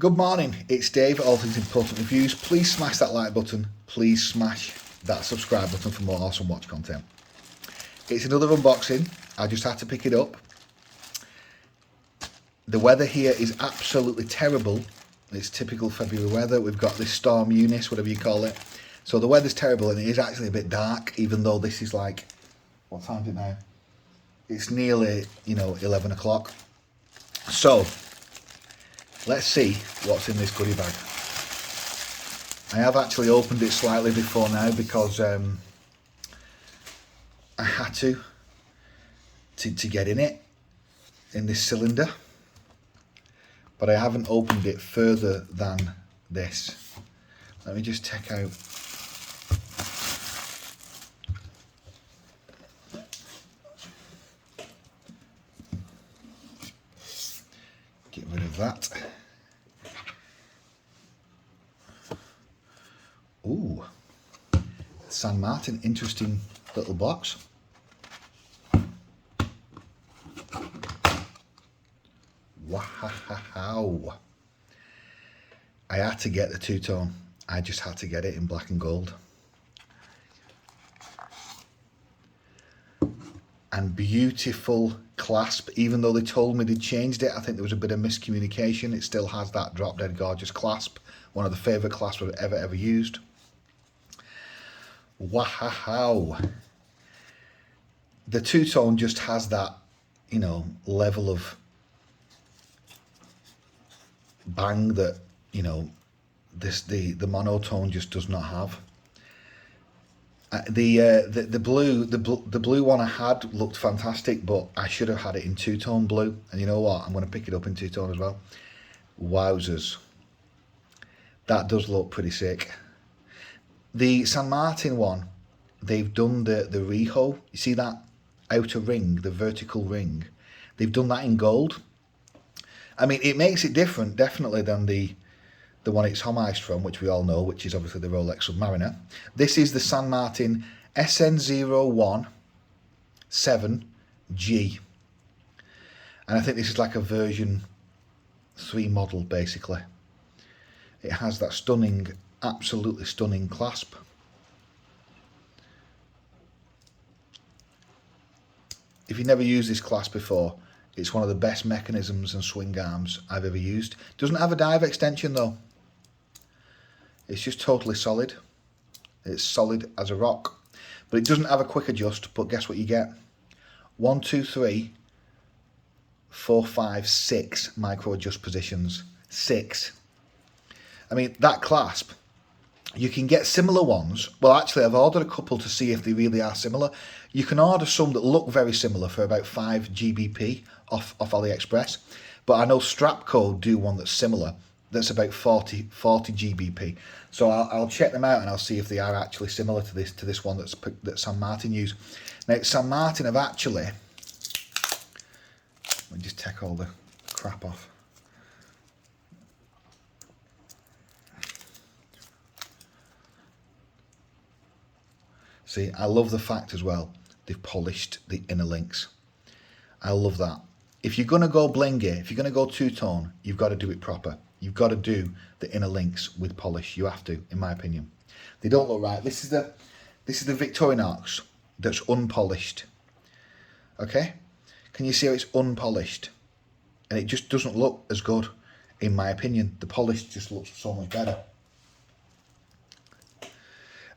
Good morning, it's Dave at All Things Important Reviews. Please smash that like button, please smash that subscribe button for more awesome watch content. It's another unboxing, I just had to pick it up. The weather here is absolutely terrible. It's typical February weather. We've got this storm Eunice, whatever you call it. So the weather's terrible and it is actually a bit dark, even though this is like, what time is it now? It's nearly, 11 o'clock. So, let's see what's in this goodie bag. I have actually opened it slightly before now because I had to get in this cylinder. But I haven't opened it further than this. Let me just check out. Get rid of that. Ooh, San Martin, interesting little box. Wow. I had to get the two-tone. I just had to get it in black and gold. And beautiful clasp. Even though they told me they changed it, I think there was a bit of miscommunication. It still has that drop dead gorgeous clasp. One of the favourite clasps I've ever used. Wow. The two-tone just has that, level of bang that, the monotone just does not have. The blue one I had looked fantastic, but I should have had it in two-tone blue. And you know what? I'm going to pick it up in two-tone as well. Wowzers. That does look pretty sick. The San Martin one, they've done the reho. You see that outer ring, the vertical ring? They've done that in gold. I mean, it makes it different, definitely, than the one it's homaged from, which we all know, which is obviously the Rolex Submariner. This is the San Martin SN017G. And I think this is like a version 3 model, basically. It has that stunning, absolutely stunning clasp. If you've never used this clasp before, it's one of the best mechanisms and swing arms I've ever used. Doesn't have a dive extension though. It's just totally solid. It's solid as a rock. But it doesn't have a quick adjust, but guess what you get? 1, 2, 3, 4, 5, 6 micro adjust positions. 6. I mean, that clasp, you can get similar ones. Well, actually, I've ordered a couple to see if they really are similar. You can order some that look very similar for about 5 GBP off AliExpress. But I know Strapco do one that's similar, that's about 40 GBP. So I'll check them out and I'll see if they are actually similar to this one that San Martin use. Now, San Martin have actually, let me just take all the crap off. See, I love the fact as well, they've polished the inner links. I love that. If you're going to go blingy, if you're going to go two-tone, you've got to do it proper. You've got to do the inner links with polish. You have to, in my opinion. They don't look right. This is the Victorinox that's unpolished. Okay? Can you see how it's unpolished? And it just doesn't look as good, in my opinion. The polish just looks so much better.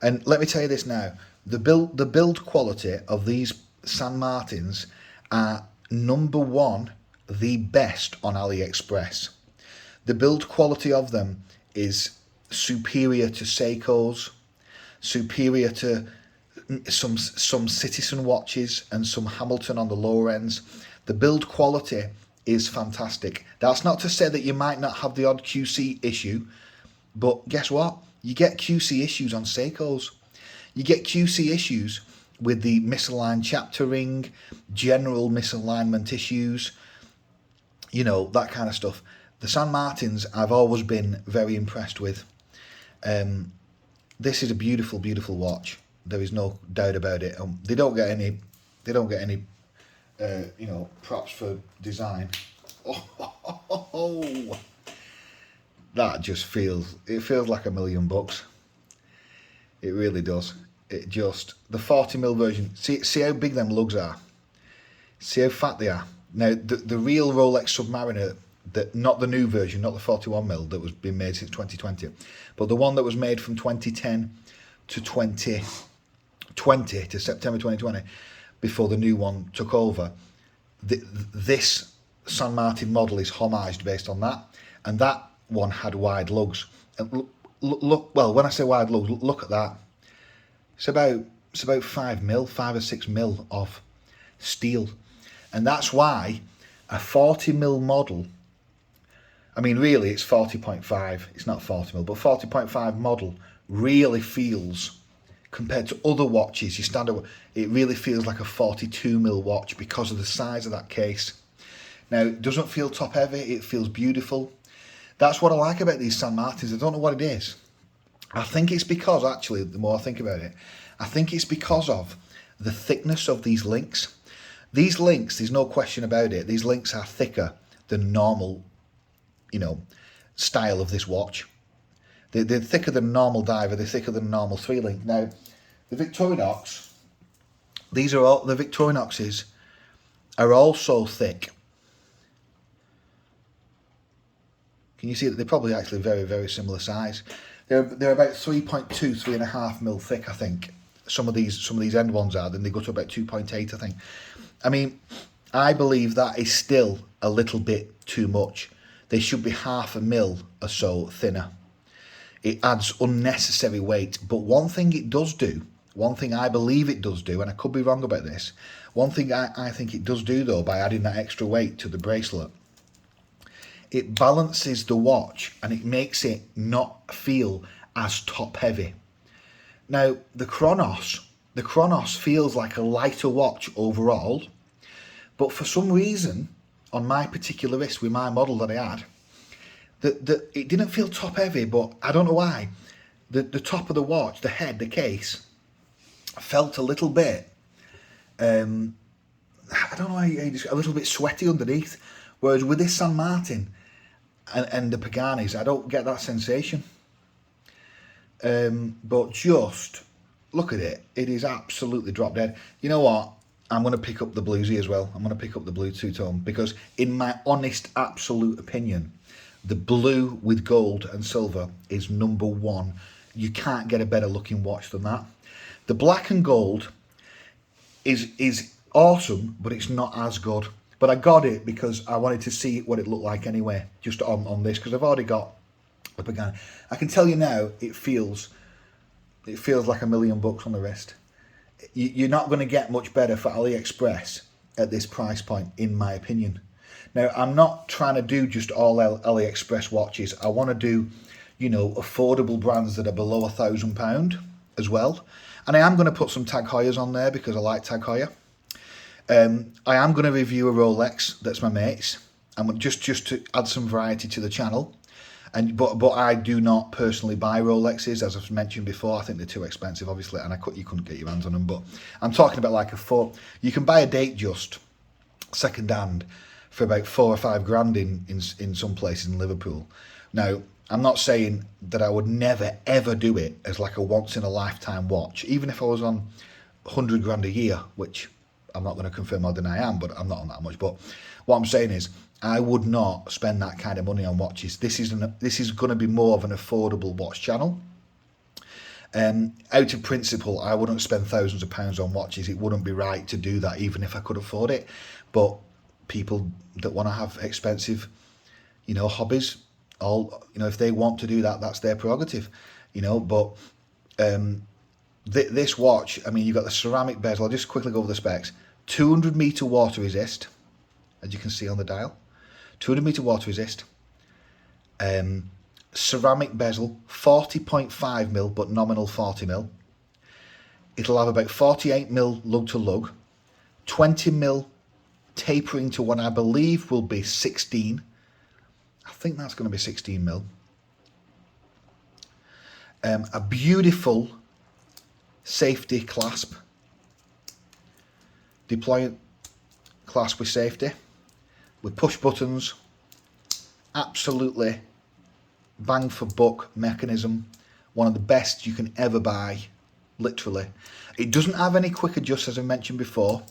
And let me tell you this now. The build quality of these San Martins are #1, the best on AliExpress. The build quality of them is superior to Seiko's, superior to some Citizen watches and some Hamilton on the lower ends. The build quality is fantastic. That's not to say that you might not have the odd QC issue, but guess what? You get QC issues on Seiko's. You get QC issues with the misaligned chapter ring, general misalignment issues, that kind of stuff. The San Martins I've always been very impressed with. This is a beautiful, beautiful watch. There is no doubt about it. They don't get any props for design. Oh, that just feels, it feels like $1,000,000. It really does. It just, the 40mm version, see how big them lugs are. See how fat they are. Now, the real Rolex Submariner, not the new version, not the 41mm that was been made since 2020, but the one that was made from 2010 to 2020 to September 2020, before the new one took over. This San Martin model is homaged based on that, and that one had wide lugs. And look, well, when I say wide lugs, look at that. It's about 5mm, 5 or 6mm of steel, and that's why a 40mm model, I mean really it's 40.5, it's not 40mm, but 40.5 model really feels, compared to other watches, your standard, it really feels like a 42mm watch because of the size of that case. Now, it doesn't feel top heavy, it feels beautiful. That's what I like about these San Martins. I don't know what it is. I think it's because, actually, the more I think about it, I think it's because of the thickness of these links. These links, there's no question about it, these links are thicker than normal, you know, style of this watch. They're thicker than normal diver, they're thicker than normal 3-link. Now, the Victorinox, these are all, the Victorinoxes are also thick. Can you see that they're probably actually very, very similar size? They're about 3.2, 3.5mm thick, I think. Some of these end ones are, then they go to about 2.8, I think. I mean, I believe that is still a little bit too much. They should be 0.5mm or so thinner. It adds unnecessary weight, but one thing it does do, one thing I believe it does do, and I could be wrong about this, one thing I think it does do though, by adding that extra weight to the bracelet, it balances the watch and it makes it not feel as top heavy. Now, the Chronos feels like a lighter watch overall, but for some reason, on my particular wrist with my model that I had, it didn't feel top heavy, but I don't know why. The top of the watch, the head, the case, felt a little bit, I don't know how a little bit sweaty underneath. Whereas with this San Martin and the Paganis, I don't get that sensation. But just look at it. It is absolutely drop dead. You know what? I'm going to pick up the bluesy as well. I'm going to pick up the blue two-tone because in my honest, absolute opinion, the blue with gold and silver is number one. You can't get a better looking watch than that. The black and gold is awesome, but it's not as good. But I got it because I wanted to see what it looked like anyway, just on this, because I've already got the Pagani. I can tell you now, it feels like $1,000,000 on the wrist. You're not going to get much better for AliExpress at this price point, in my opinion. Now, I'm not trying to do just all AliExpress watches. I want to do, you know, affordable brands that are below £1,000 as well. And I am going to put some Tag Heuers on there because I like Tag Heuer. I am going to review a Rolex that's my mate's. I'm just to add some variety to the channel. But I do not personally buy Rolexes, as I've mentioned before. I think they're too expensive, obviously, and you couldn't get your hands on them. But I'm talking about like you can buy a Datejust second hand for about 4 or 5 grand in some places in Liverpool. Now, I'm not saying that I would never ever do it as like a once in a lifetime watch, even if I was on 100 grand a year, which I'm not going to confirm or deny I am, but I'm not on that much. But what I'm saying is, I would not spend that kind of money on watches. This is going to be more of an affordable watch channel. Out of principle, I wouldn't spend thousands of pounds on watches. It wouldn't be right to do that, even if I could afford it. But people that want to have expensive, you know, hobbies, if they want to do that, that's their prerogative, you know. But this watch, I mean, you've got the ceramic bezel. I'll just quickly go over the specs. 200 meter water resist, as you can see on the dial. 200 meter water resist. Ceramic bezel, 40.5mm, but nominal 40mm. It'll have about 48mm lug to lug, 20mm tapering to what I believe will be 16. I think that's going to be 16mm. A beautiful safety clasp. Deploy clasp with safety, with push buttons. Absolutely bang for buck mechanism. One of the best you can ever buy, literally. It doesn't have any quick adjusts, as I mentioned before,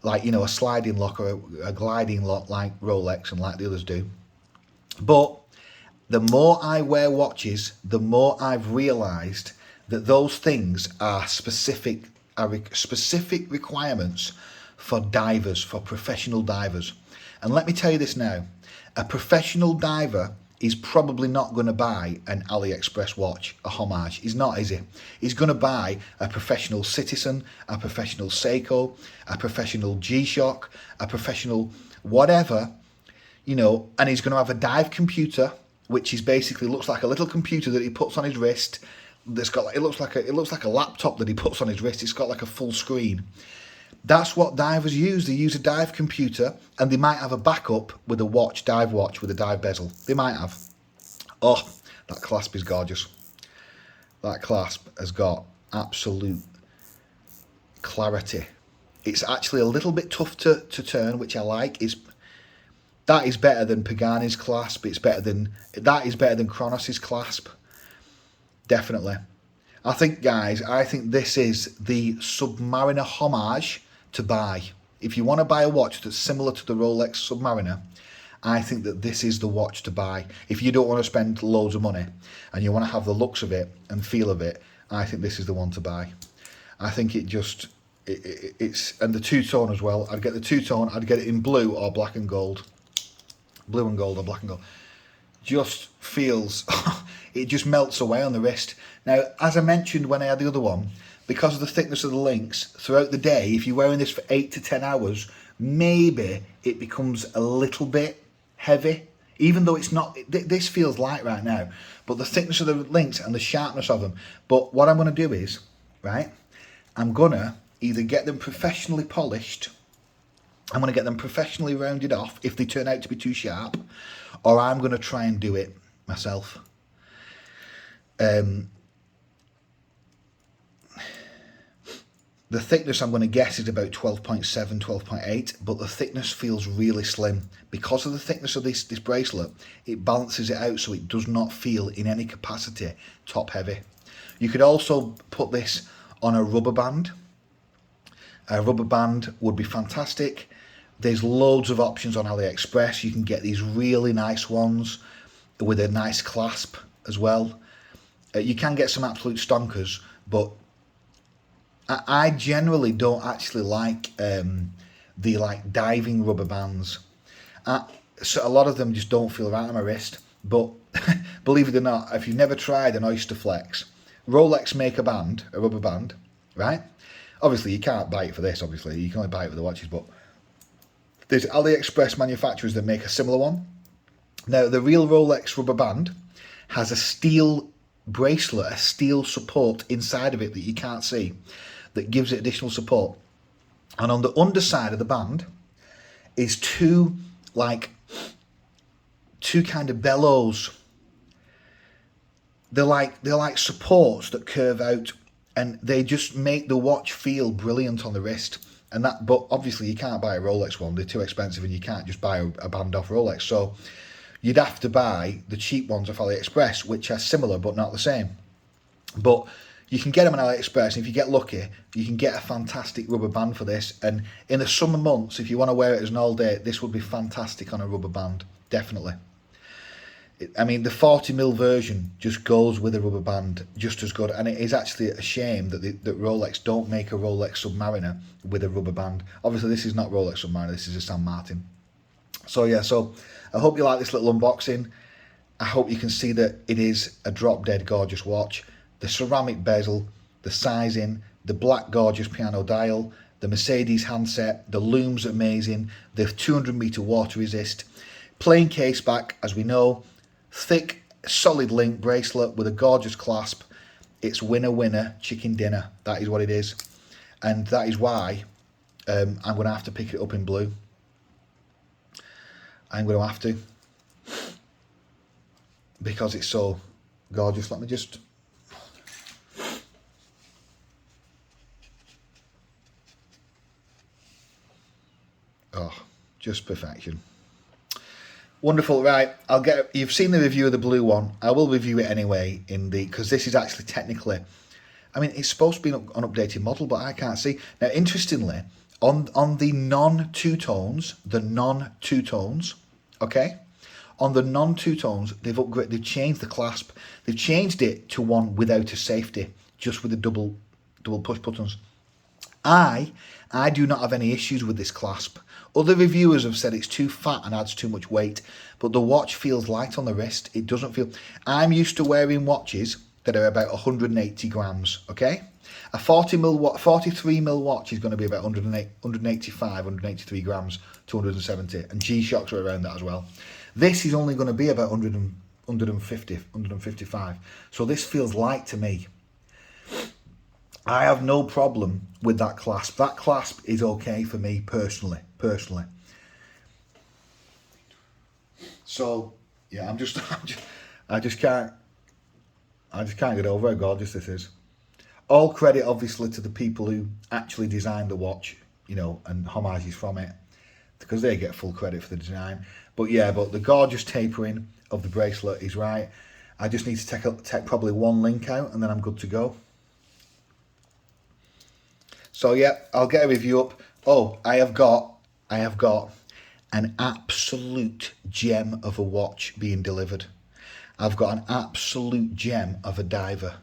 like, you know, a sliding lock or a gliding lock like Rolex and like the others do. But the more I wear watches, the more I've realised that those things are specific requirements for divers, for professional divers. And let me tell you this now, a professional diver is probably not going to buy an AliExpress watch, a homage. He's not, is he? He's going to buy a professional Citizen, a professional Seiko, a professional G-Shock, a professional whatever, you know, and he's going to have a dive computer, which is basically looks like a little computer that he puts on his wrist. That's got, it looks like a laptop that he puts on his wrist. It's got like a full screen. That's what divers use. They use a dive computer, and they might have a backup with a watch, dive watch with a dive bezel. They might have. Oh, that clasp is gorgeous. That clasp has got absolute clarity. It's actually a little bit tough to turn, which I like. That is better than Pagani's clasp. That is better than Kronos's clasp. Definitely. I think, guys, this is the Submariner homage to buy. If you want to buy a watch that's similar to the Rolex Submariner, I think that this is the watch to buy. If you don't want to spend loads of money and you want to have the looks of it and feel of it, I think this is the one to buy. I think it's, and the two-tone as well. I'd get the two-tone, I'd get it in blue or black and gold. Blue and gold or black and gold. Just feels, it just melts away on the wrist. Now, as I mentioned when I had the other one, because of the thickness of the links, throughout the day, if you're wearing this for 8 to 10 hours, maybe it becomes a little bit heavy, even though it's not, this feels light right now, but the thickness of the links and the sharpness of them. But what I'm going to do is, right, I'm going to either get them professionally polished, I'm going to get them professionally rounded off if they turn out to be too sharp, or I'm going to try and do it myself. The thickness I'm going to guess is about 12.7, 12.8, but the thickness feels really slim. Because of the thickness of this bracelet, it balances it out so it does not feel in any capacity top heavy. You could also put this on a rubber band. A rubber band would be fantastic. There's loads of options on AliExpress. You can get these really nice ones with a nice clasp as well. You can get some absolute stonkers, but I generally don't actually like the like diving rubber bands. So a lot of them just don't feel right on my wrist. But believe it or not, if you've never tried an Oyster Flex, Rolex make a band, a rubber band, right? Obviously, you can't buy it for this, obviously. You can only buy it for the watches, but there's AliExpress manufacturers that make a similar one. Now, the real Rolex rubber band has a steel bracelet, a steel support inside of it that you can't see, that gives it additional support. And on the underside of the band is two kind of bellows. They're like supports that curve out, and they just make the watch feel brilliant on the wrist. And that, but obviously you can't buy a Rolex one, they're too expensive, and you can't just buy a band off Rolex. So you'd have to buy the cheap ones off AliExpress, which are similar but not the same. But you can get them on AliExpress, and if you get lucky, you can get a fantastic rubber band for this. And in the summer months, if you want to wear it as an all day, this would be fantastic on a rubber band, definitely. I mean, the 40mm version just goes with a rubber band just as good, and it is actually a shame that that Rolex don't make a Rolex Submariner with a rubber band. Obviously, this is not Rolex Submariner, this is a San Martin. So yeah, so I hope you like this little unboxing. I hope you can see that it is a drop-dead gorgeous watch. The ceramic bezel, the sizing, the black gorgeous piano dial, the Mercedes handset, the lume's amazing, the 200-meter water resist, plain case back, as we know, thick, solid link bracelet with a gorgeous clasp. It's winner, winner, chicken dinner. That is what it is. And that is why I'm going to have to pick it up in blue. I'm going to have to. Because it's so gorgeous. Let me just... Oh, just perfection. Wonderful, right? You've seen the review of the blue one. I will review it anyway because this is actually technically, I mean, it's supposed to be an updated model, but I can't see. Now, interestingly, on the non-two tones, okay? On the non-two tones, they've changed the clasp. They've changed it to one without a safety, just with the double push buttons. I do not have any issues with this clasp. Other reviewers have said it's too fat and adds too much weight, but the watch feels light on the wrist. It doesn't feel... I'm used to wearing watches that are about 180 grams, okay? A 43mm watch is going to be about 185, 183 grams, 270, and G-Shocks are around that as well. This is only going to be about 150, 155, so this feels light to me. I have no problem with that clasp. That clasp is okay for me personally. So yeah, I just can't get over how gorgeous this is. All credit obviously to the people who actually designed the watch, you know, and homages from it, because they get full credit for the design. But yeah, but the gorgeous tapering of the bracelet is right. I just need to take probably one link out and then I'm good to go. So yeah, I'll get a review up. Oh, I have got an absolute gem of a watch being delivered. I've got an absolute gem of a diver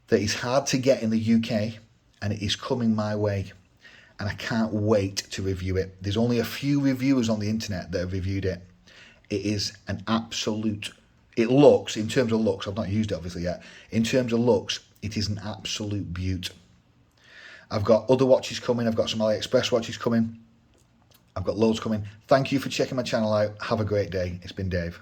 that is hard to get in the UK, and it is coming my way, and I can't wait to review it. There's only a few reviewers on the internet that have reviewed it. It is an absolute... It looks, in terms of looks, I've not used it obviously yet. In terms of looks, it is an absolute beaut. I've got other watches coming. I've got some AliExpress watches coming. I've got loads coming. Thank you for checking my channel out. Have a great day. It's been Dave.